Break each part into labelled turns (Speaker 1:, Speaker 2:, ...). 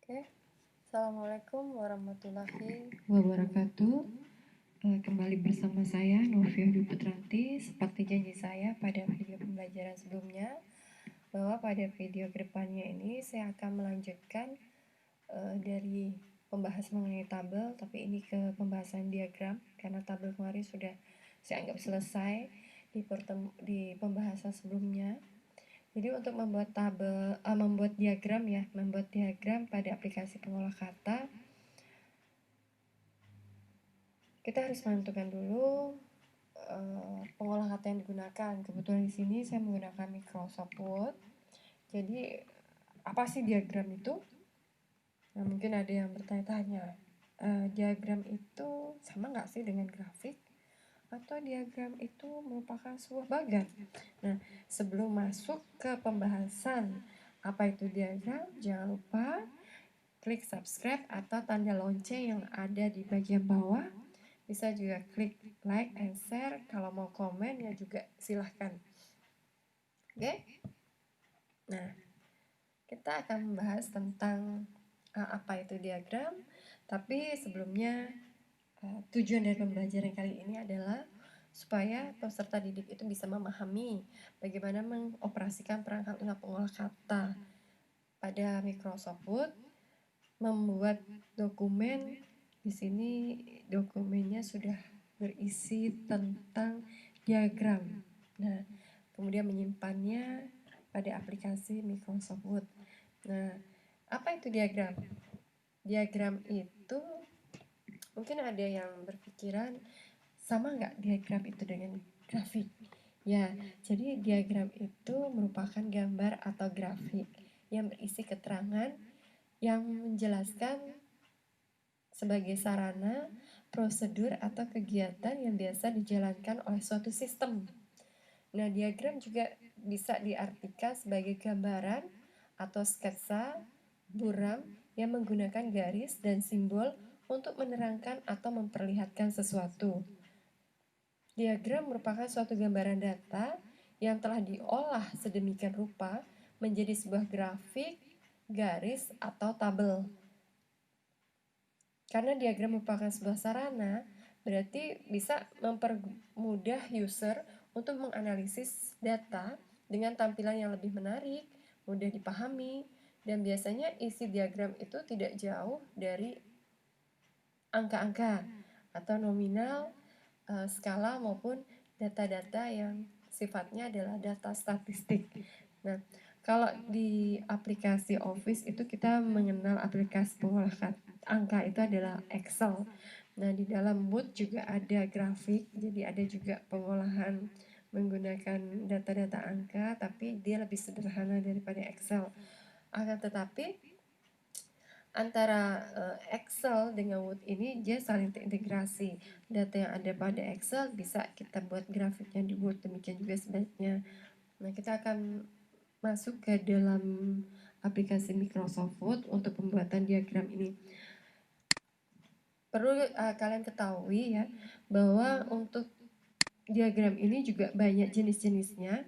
Speaker 1: Oke, Assalamualaikum warahmatullahi
Speaker 2: wabarakatuh. Kembali bersama saya Novia Dwi Putranti. Seperti janji saya pada video pembelajaran sebelumnya, bahwa pada video kedepannya ini saya akan melanjutkan dari pembahas mengenai tabel, tapi ini ke pembahasan diagram karena tabel kemarin sudah saya anggap selesai di pembahasan sebelumnya. Jadi untuk membuat membuat diagram pada aplikasi pengolah kata, kita harus menentukan dulu pengolah kata yang digunakan. Kebetulan di sini saya menggunakan Microsoft Word. Jadi apa sih diagram itu? Nah, mungkin ada yang bertanya-tanya, diagram itu sama nggak sih dengan grafik? Atau diagram itu merupakan sebuah bagan? Nah, sebelum masuk ke pembahasan apa itu diagram, jangan lupa klik subscribe atau tanda lonceng yang ada di bagian bawah. Bisa juga klik like and share. Kalau mau komen ya juga silahkan. Oke? Nah, kita akan membahas tentang apa itu diagram. Tapi sebelumnya tujuan dari pembelajaran kali ini adalah supaya peserta didik itu bisa memahami bagaimana mengoperasikan perangkat lunak pengolah kata pada Microsoft Word, membuat dokumen. Di sini dokumennya sudah berisi tentang diagram. Nah, kemudian menyimpannya pada aplikasi Microsoft Word. Nah, apa itu diagram? Diagram itu mungkin ada yang berpikiran, sama nggak diagram itu dengan grafik? Ya, jadi diagram itu merupakan gambar atau grafik yang berisi keterangan yang menjelaskan sebagai sarana, prosedur, atau kegiatan yang biasa dijalankan oleh suatu sistem. Nah, diagram juga bisa diartikan sebagai gambaran atau sketsa buram yang menggunakan garis dan simbol untuk menerangkan atau memperlihatkan sesuatu. Diagram merupakan suatu gambaran data yang telah diolah sedemikian rupa menjadi sebuah grafik, garis, atau tabel. Karena diagram merupakan sebuah sarana, berarti bisa mempermudah user untuk menganalisis data dengan tampilan yang lebih menarik, mudah dipahami, dan biasanya isi diagram itu tidak jauh dari angka-angka atau nominal, skala maupun data-data yang sifatnya adalah data statistik. Nah, kalau di aplikasi Office itu kita mengenal aplikasi pengolah angka itu adalah Excel. Nah, di dalam Word juga ada grafik, jadi ada juga pengolahan menggunakan data-data angka, tapi dia lebih sederhana daripada Excel. Akan tetapi antara Excel dengan Word ini dia saling terintegrasi. Data yang ada pada Excel bisa kita buat grafiknya di Word, demikian juga sebaliknya. Nah, kita akan masuk ke dalam aplikasi Microsoft Word untuk pembuatan diagram ini. Perlu kalian ketahui ya, bahwa untuk diagram ini juga banyak jenis-jenisnya.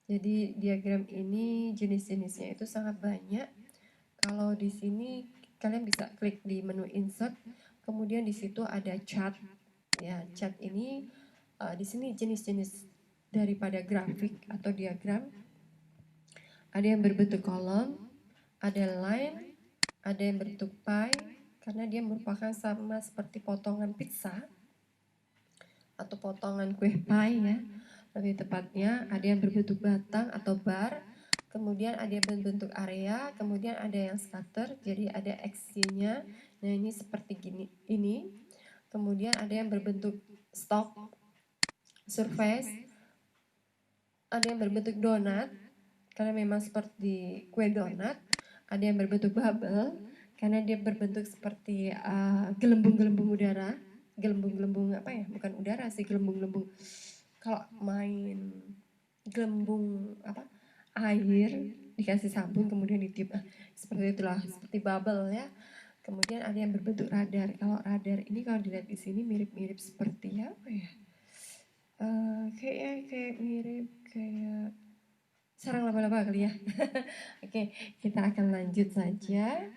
Speaker 2: Jadi diagram ini jenis-jenisnya itu sangat banyak. Kalau di sini kalian bisa klik di menu insert, kemudian di situ ada chart. Ya, chart ini di sini jenis-jenis daripada grafik atau diagram. Ada yang berbentuk kolom, ada line, ada yang berbentuk pie, karena dia merupakan sama seperti potongan pizza atau potongan kue pie ya. Lebih tepatnya ada yang berbentuk batang atau bar, kemudian ada yang berbentuk area, kemudian ada yang scatter, jadi ada X-nya. Nah, ini seperti gini ini. Kemudian ada yang berbentuk stalk, surface, ada yang berbentuk donat, karena memang seperti kue donat. Ada yang berbentuk bubble, karena dia berbentuk seperti gelembung-gelembung udara. Gelembung-gelembung apa ya? Bukan udara sih, gelembung-gelembung. Kalau main gelembung apa? Air dikasih sabun kemudian ditiup. Seperti itulah, seperti bubble ya. Kemudian ada yang berbentuk radar. Kalau radar ini kalau dilihat di sini mirip-mirip seperti apa ya? Kayak mirip kayak sarang laba-laba kali ya. Oke, kita akan lanjut saja.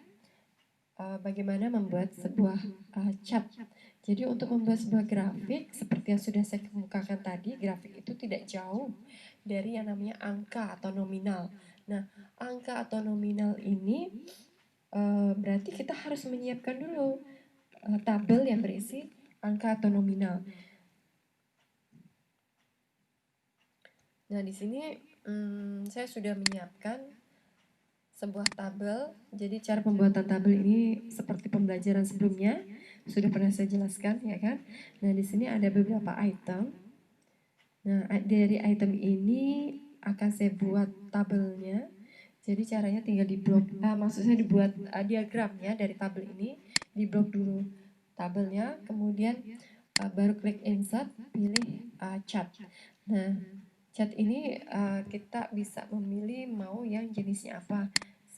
Speaker 2: bagaimana membuat sebuah chart. Jadi untuk membuat sebuah grafik seperti yang sudah saya kemukakan tadi, grafik itu tidak jauh dari yang namanya angka atau nominal. Nah, angka atau nominal ini berarti kita harus menyiapkan dulu tabel yang berisi angka atau nominal. Nah, di sini saya sudah menyiapkan sebuah tabel. Jadi cara pembuatan tabel ini seperti pembelajaran sebelumnya sudah pernah saya jelaskan, ya kan? Nah, di sini ada beberapa item. Nah, dari item ini akan saya buat tabelnya. Jadi caranya tinggal di blok, maksud saya dibuat diagramnya dari tabel ini, di blok dulu tabelnya, kemudian baru klik insert, pilih chart. Nah, chart ini kita bisa memilih mau yang jenisnya apa.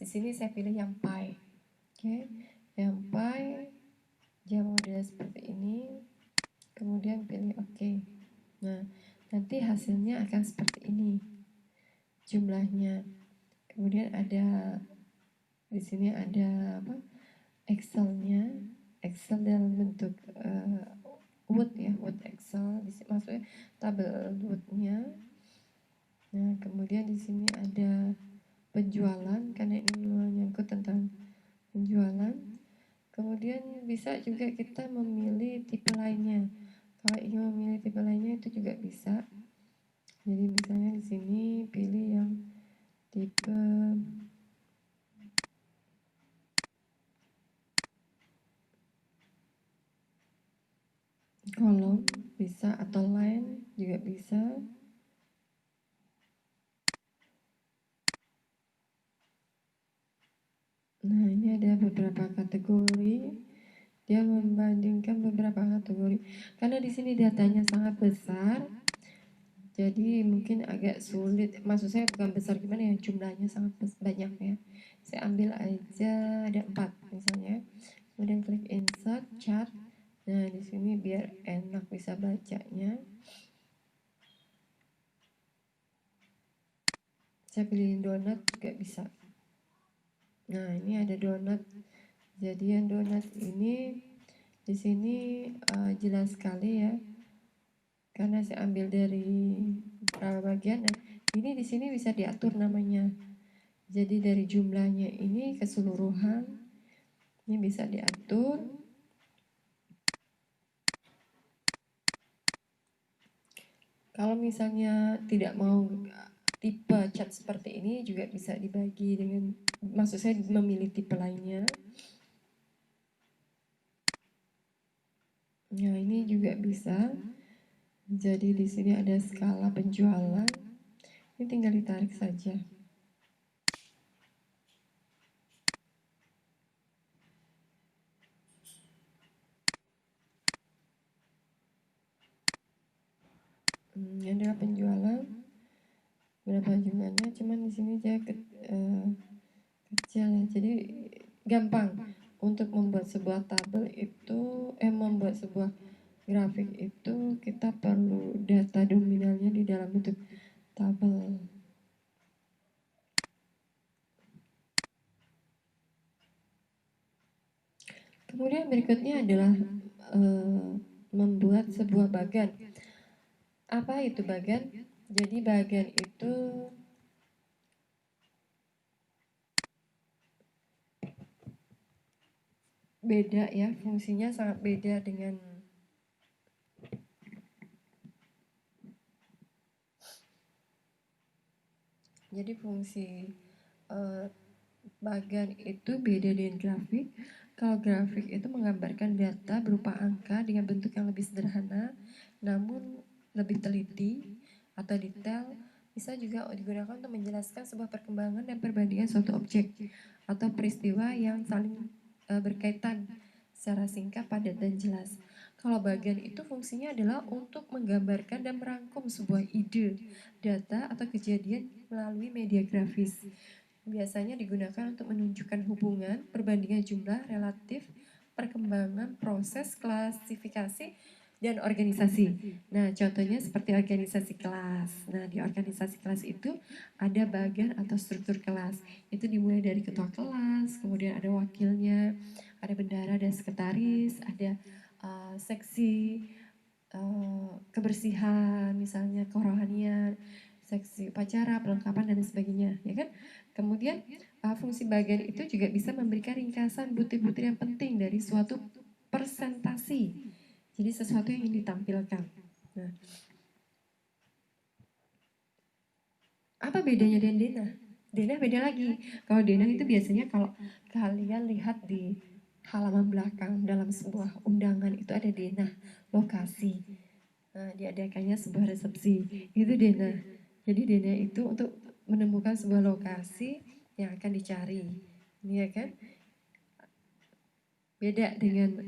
Speaker 2: Di sini saya pilih yang pie. Oke, yang pie, dia model seperti ini. Kemudian pilih oke. Nah, nanti hasilnya akan seperti ini jumlahnya. Kemudian ada di sini ada apa? Excelnya, Excel dalam bentuk Word ya, Word Excel. Maksudnya tabel Word-nya. Nah, kemudian di sini ada penjualan karena ini menyangkut tentang penjualan. Kemudian bisa juga kita memilih tipe lainnya. Kalau ingin memilih tipe lainnya itu juga bisa. Jadi misalnya di sini pilih yang tipe kolom bisa, atau line juga bisa. Nah, ini ada beberapa kategori. Dia membandingkan beberapa kategori. Karena di sini datanya sangat besar, jadi mungkin agak sulit. Maksud saya bukan besar gimana ya, jumlahnya sangat banyak ya. Saya ambil aja ada 4 misalnya. Kemudian klik insert chart. Nah, di sini biar enak bisa bacanya. Saya pilih donat juga bisa. Nah, ini ada donat. Jadi yang donat ini di sini jelas sekali ya. Karena saya ambil dari beberapa bagian. Nah, ini di sini bisa diatur namanya. Jadi dari jumlahnya ini keseluruhan ini bisa diatur. Kalau misalnya tidak mau tipe cat seperti ini juga bisa dibagi dengan, maksud saya memilih tipe lainnya. Nah, ini juga bisa. Jadi di sini ada skala penjualan. Ini tinggal ditarik saja. Ini adalah penjualan. Berapa jumlahnya? Cuman di sini dia kecil ya. Jadi gampang untuk membuat sebuah tabel itu, membuat sebuah grafik itu kita perlu data nominalnya di dalam bentuk tabel. Kemudian berikutnya adalah membuat sebuah bagan. Apa itu bagan? Jadi bagan itu beda ya, fungsinya sangat beda dengan jadi fungsi bagan itu beda dengan grafik. Kalau grafik itu menggambarkan data berupa angka dengan bentuk yang lebih sederhana, namun lebih teliti atau detail. Bisa juga digunakan untuk menjelaskan sebuah perkembangan dan perbandingan suatu objek atau peristiwa yang saling berkaitan secara singkat, padat, dan jelas. Kalau bagan itu fungsinya adalah untuk menggambarkan dan merangkum sebuah ide, data, atau kejadian melalui media grafis. Biasanya digunakan untuk menunjukkan hubungan, perbandingan jumlah, relatif, perkembangan, proses, klasifikasi, dan organisasi. Nah, contohnya seperti organisasi kelas. Nah, di organisasi kelas itu ada bagian atau struktur kelas. Itu dimulai dari ketua kelas, kemudian ada wakilnya, ada bendahara dan sekretaris, ada seksi kebersihan, misalnya kerohanian, seksi upacara, perlengkapan dan sebagainya, ya kan? Kemudian fungsi bagian itu juga bisa memberikan ringkasan butir-butir yang penting dari suatu presentasi. Jadi sesuatu yang ingin ditampilkan. Nah, apa bedanya dengan denah? Denah beda lagi. Kalau denah itu biasanya kalau kalian lihat di halaman belakang dalam sebuah undangan itu ada denah, lokasi. Nah, diadakannya sebuah resepsi. Itu denah. Jadi denah itu untuk menemukan sebuah lokasi yang akan dicari. Ini ya kan? Beda dengan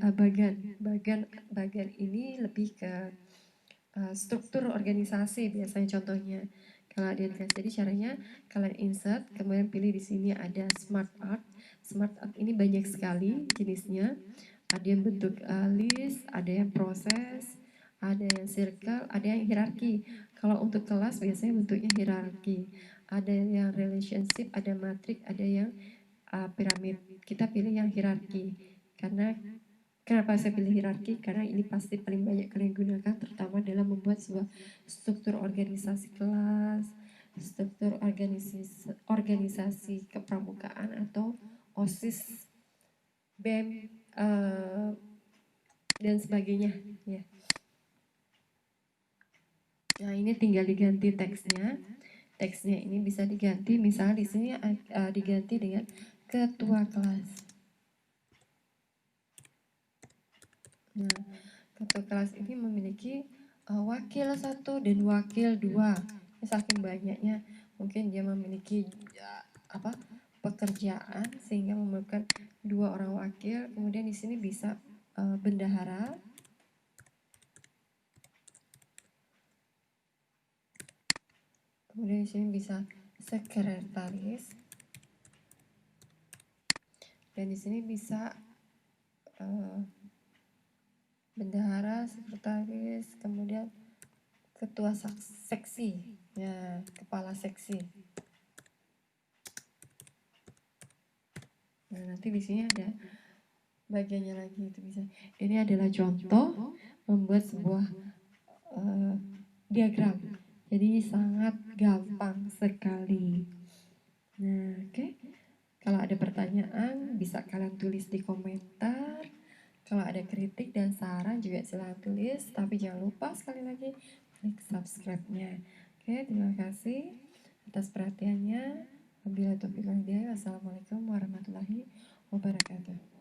Speaker 2: bagian ini lebih ke struktur organisasi biasanya contohnya. Kalau ada jadi caranya kalian insert, kemudian pilih di sini ada smart art. Smart art ini banyak sekali jenisnya. Ada yang bentuk list, ada yang proses, ada yang circle, ada yang hierarki. Kalau untuk kelas biasanya bentuknya hierarki. Ada yang relationship, ada matrix, ada yang piramid. Kita pilih yang hierarki karena kenapa saya pilih hierarki? Karena ini pasti paling banyak kalian gunakan terutama dalam membuat sebuah struktur organisasi kelas, struktur organisasi kepramukaan atau OSIS, BEM, dan sebagainya. Ya. Nah ini tinggal diganti teksnya. Teksnya ini bisa diganti, misalnya di sini diganti dengan ketua kelas. Nah, ketua kelas ini memiliki wakil 1 dan wakil 2. Saking banyaknya, mungkin dia memiliki pekerjaan sehingga memerlukan 2 orang wakil. Kemudian di sini bisa bendahara. Kemudian di sini bisa sekretaris. Dan di sini bisa bendahara, sekretaris, kemudian ketua seksi, ya, kepala seksi. Nah, nanti di sini ada bagiannya lagi itu bisa. Ini adalah contoh membuat sebuah diagram. Jadi sangat gampang sekali. Nah, oke. Kalau ada pertanyaan bisa kalian tulis di komentar. Kalau ada kritik dan saran juga silahkan tulis. Tapi jangan lupa sekali lagi klik subscribe-nya. Oke, terima kasih atas perhatiannya. Wabillahi taufiq wal hidayah. Wassalamualaikum warahmatullahi wabarakatuh.